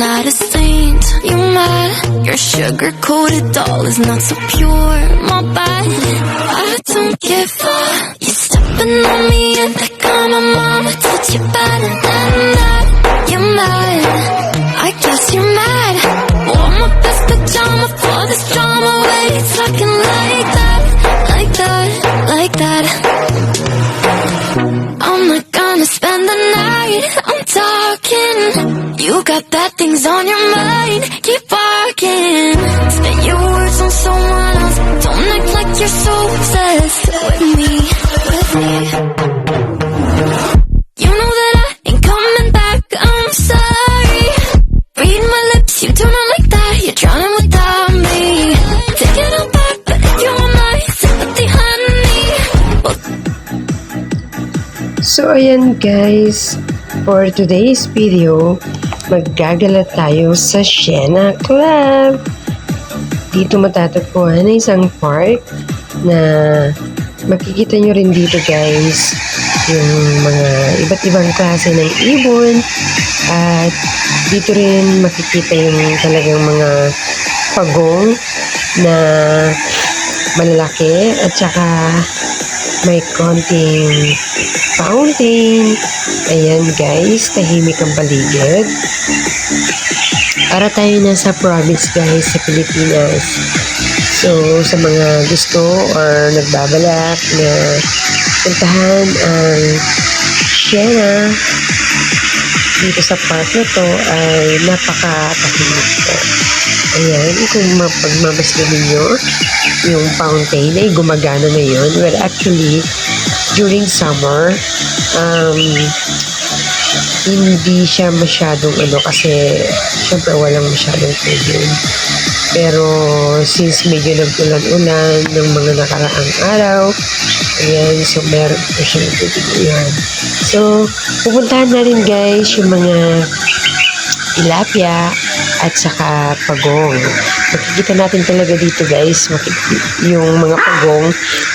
not a saint. You mad? Your sugar-coated doll is not so pure. My bad, I don't give a. You stepping on me and like I'm a mama. Did you better than that? You're mad, I guess you're mad. Wore my best pajama for this drama. Why you talking like that? Like that, like that. I'm not gonna spend the night. I'm talking. You got bad things on your mind. Keep barking. Spit your words on someone else. Don't act like you're so obsessed with me, with me. You know that I ain't coming back. I'm sorry. Read my lips, you do not like that. You're drowning without me. Take it all back, but if you want my sympathy, honey. Well, So ayan guys, for today's video, maggagala tayo sa Sienna Club. Dito matatagpuan na isang park na makikita nyo rin dito guys yung mga iba't ibang klase ng ibon, at dito rin makikita yung talagang mga pagong na malalaki, at saka may konting fountain. Ayan guys, tahimik ang paligid. Para tayo nasa province guys sa Pilipinas. So sa mga gusto or nagbabalak na puntahan ang Sienna dito sa park na to, ay napakatahimik po. Ayan, kung mapagmamasdan ninyo, yung fountain ay gumagana ngayon. Well, actually, during summer, hindi siya masyadong kasi syempre walang masyadong tubig. Pero since medyo nag-ulan-ulan ng mga nakaraang araw, ayan, so meron po siya ng tubig yan. So, pupuntahan na rin guys yung mga tilapia at saka pagong. Makikita natin talaga dito guys, yung mga pagong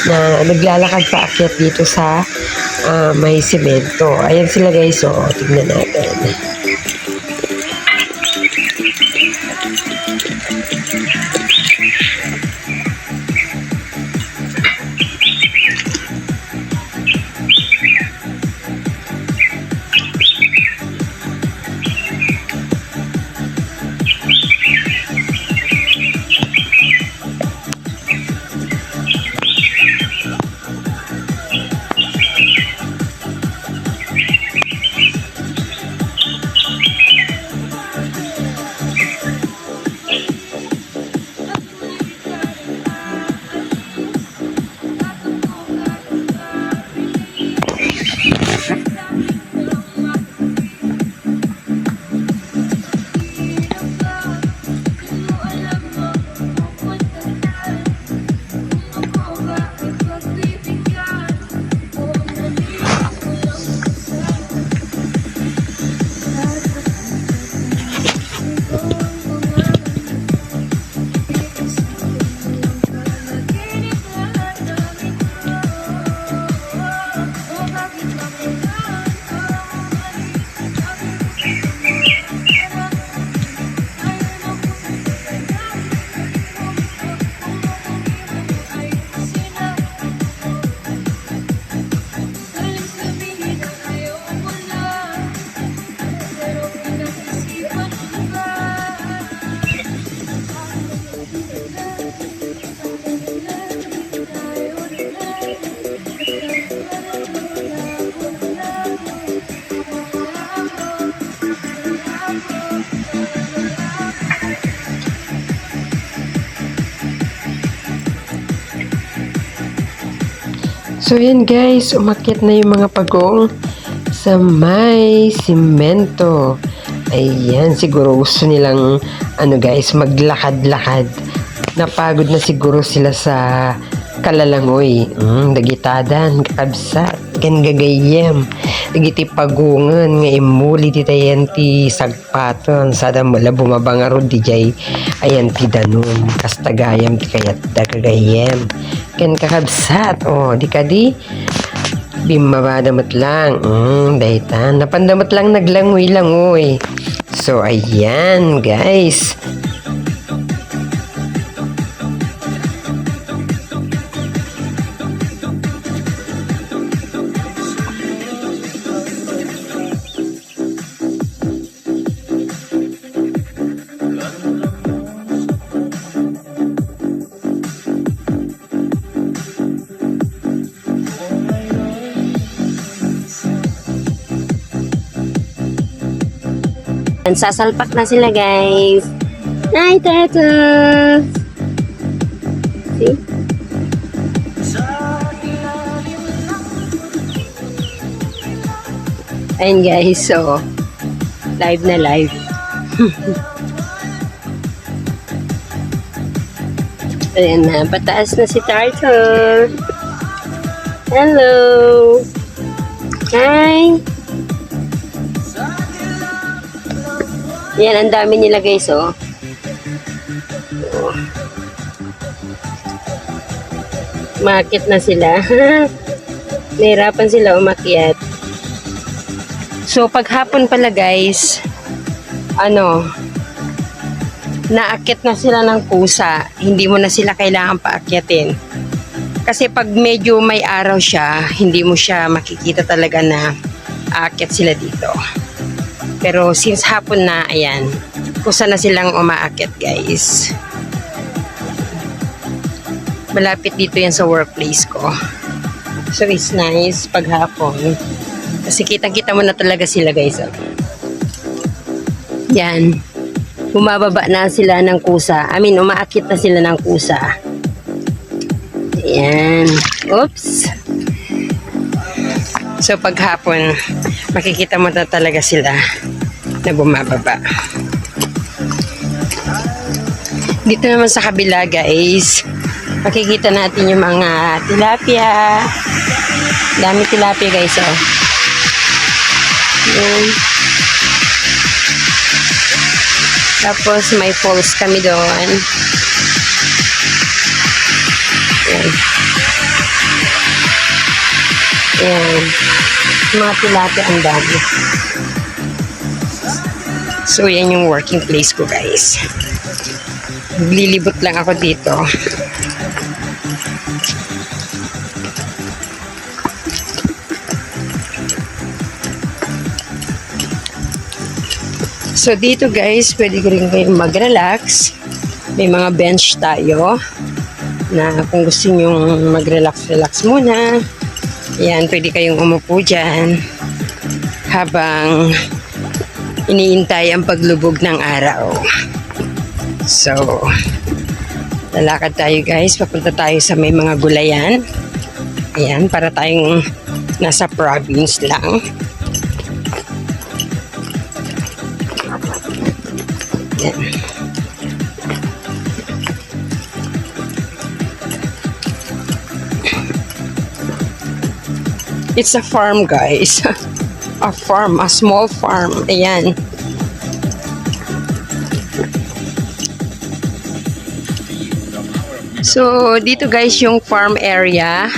na naglalakad paakyat dito sa may semento. Ayan sila guys, so tignan natin. So yun guys, umakyat na yung mga pagong sa may simento. Ayan, siguro gusto nilang guys, maglakad-lakad. Napagod na siguro sila sa kalalangoy. Dagitadan, kakabsat, kan gagayem. Dagiti pagungan, nga imuli ti tayan ti sagpaton. Sada mula bumabangaro di jay. Ayan ti danum, kastagayam ti kayat da kagayem. Kan kakabsat, di ka di. Bimabadamat lang. Dahitan. Napandamat lang naglangoy-langoy. So, ayan, guys. Sasalpak na sila, guys. Hi, turtles! See? Ayun, guys. So, live na live. Ayan na. Pataas na si Turtle. Hello! Hi! Yan, ang dami nila, guys, oh. Umakyat na sila. Nahirapan sila umakyat. So, paghapon pala, guys, naakyat na sila ng kusa. Hindi mo na sila kailangan paakyatin. Kasi pag medyo may araw siya, hindi mo siya makikita talaga na aakyat sila dito. Pero since hapon na, ayan, kusa na silang umaakyat, guys. Malapit dito yan sa workplace ko. So it's nice pag hapon. Kasi kitang-kita mo na talaga sila, guys. Oh. Yan. Bumababa na sila ng kusa. Umaakyat na sila ng kusa. Ayan. Oops. So paghapon, makikita mo na talaga sila na bumababa. Dito naman sa kabila, guys, makikita natin yung mga tilapia. Dami tilapia, guys, oh. Yan. Tapos may falls kami doon. Yan. Ayan. Mga tilapia ang dami. So, yan yung working place ko, guys. Naglilibot lang ako dito. So, dito, guys, pwede ko rin kayong mag-relax. May mga bench tayo na kung gusto nyo mag-relax-relax muna. Yan, pwede kayong umupo dyan habang iniintay ang paglubog ng araw. So, lalakad tayo, guys. Papunta tayo sa may mga gulayan. Ayan, para tayong nasa province lang. Ayan. It's a farm, guys. A farm, a small farm. Ayan. So, dito, guys, yung farm area.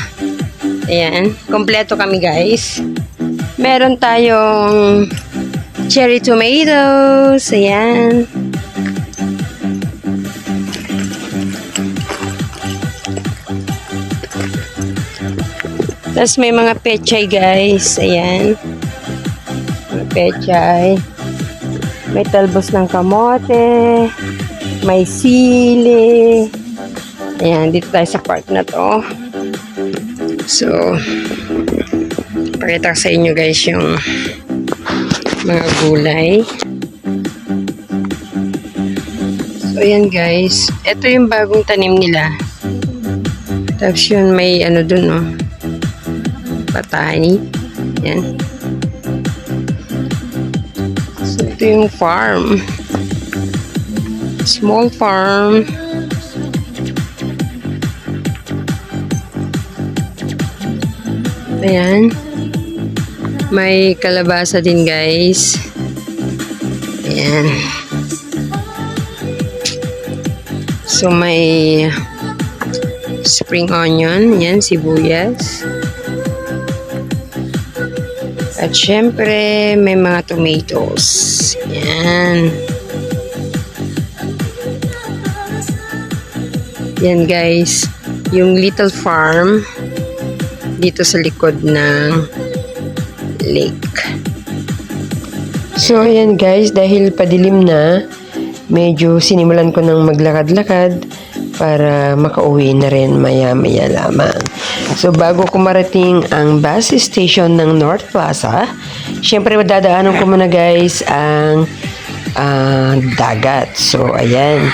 Ayan. Kompleto kami, guys. Meron tayong cherry tomatoes. Ayan. Tapos may mga pechay, guys. Ayan. Mga pechay. May talbos ng kamote. May sili. Ayan. Dito tayo sa park na to. So, pakita ko sa inyo, guys, yung mga gulay. So, ayan, guys. Ito yung bagong tanim nila. Tapos yun, may ano dun, oh. Patay. Yan. So, ito yung farm. Small farm. Ayan. May kalabasa din, guys. Ayan. So, may spring onion. Yan, sibuyas. At syempre, may mga tomatoes. Yan. Yan guys, yung little farm dito sa likod ng lake. So, ayan guys, dahil padilim na, medyo sinimulan ko ng maglakad-lakad para makauwi na rin maya-maya lamang. So, bago ko marating ang bus station ng North Plaza, syempre madadaanan ko muna guys ang dagat. So, ayan.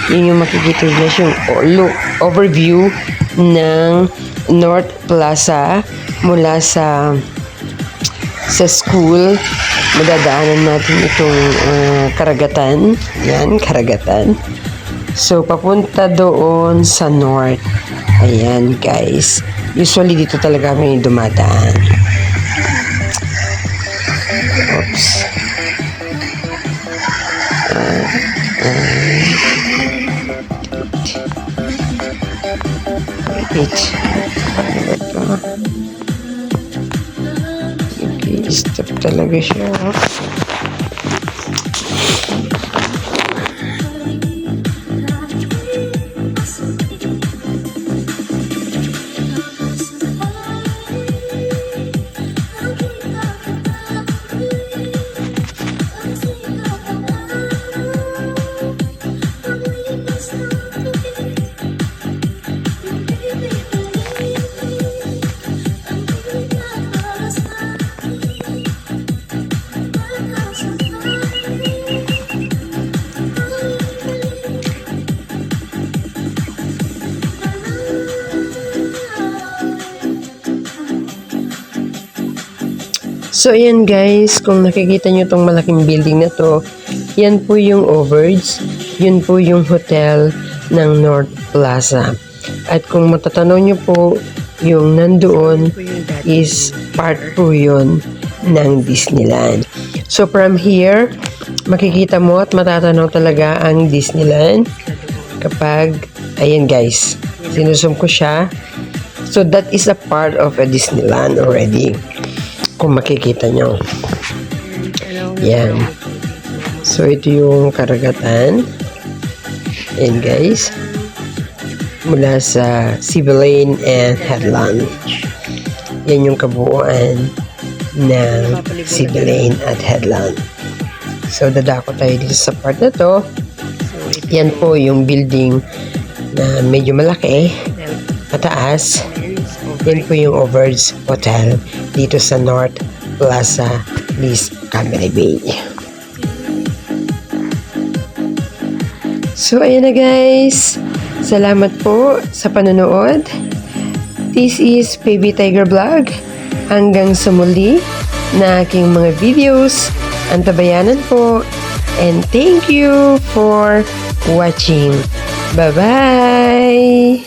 Yun yung makikita guys, yung overview ng North Plaza mula sa school. Madadaanan natin itong karagatan. Yan, karagatan. So, papunta doon sa north. Ayan, guys. Usually, dito talaga kami dumadaan. Oops. Wait. Paano ba ito? Stop talaga siya. So, ayan guys, kung nakikita nyo tong malaking building na to, yan po yung overage, yun po yung hotel ng North Plaza. At kung matatanaw nyo po, yung nandoon is part po yun ng Disneyland. So, from here, makikita mo at matatanaw talaga ang Disneyland kapag, ayan guys, sinusum ko siya. So, that is a part of a Disneyland already. Kung makikita nyo. Yan. So, ito yung karagatan. Yan guys. Mula sa Cibelaine and Headland. Yan yung kabuuan ng Cibelaine at Headland. So, dadako tayo dito sa part na to. Yan po yung building na medyo malaki, mataas. Yan po yung Overage Hotel dito sa North Plaza, East Camera Bay. So, ayan na guys. Salamat po sa panonood. This is Baby Tiger Vlog. Hanggang sa muli na aking mga videos. Antabayanan po. And thank you for watching. Bye-bye!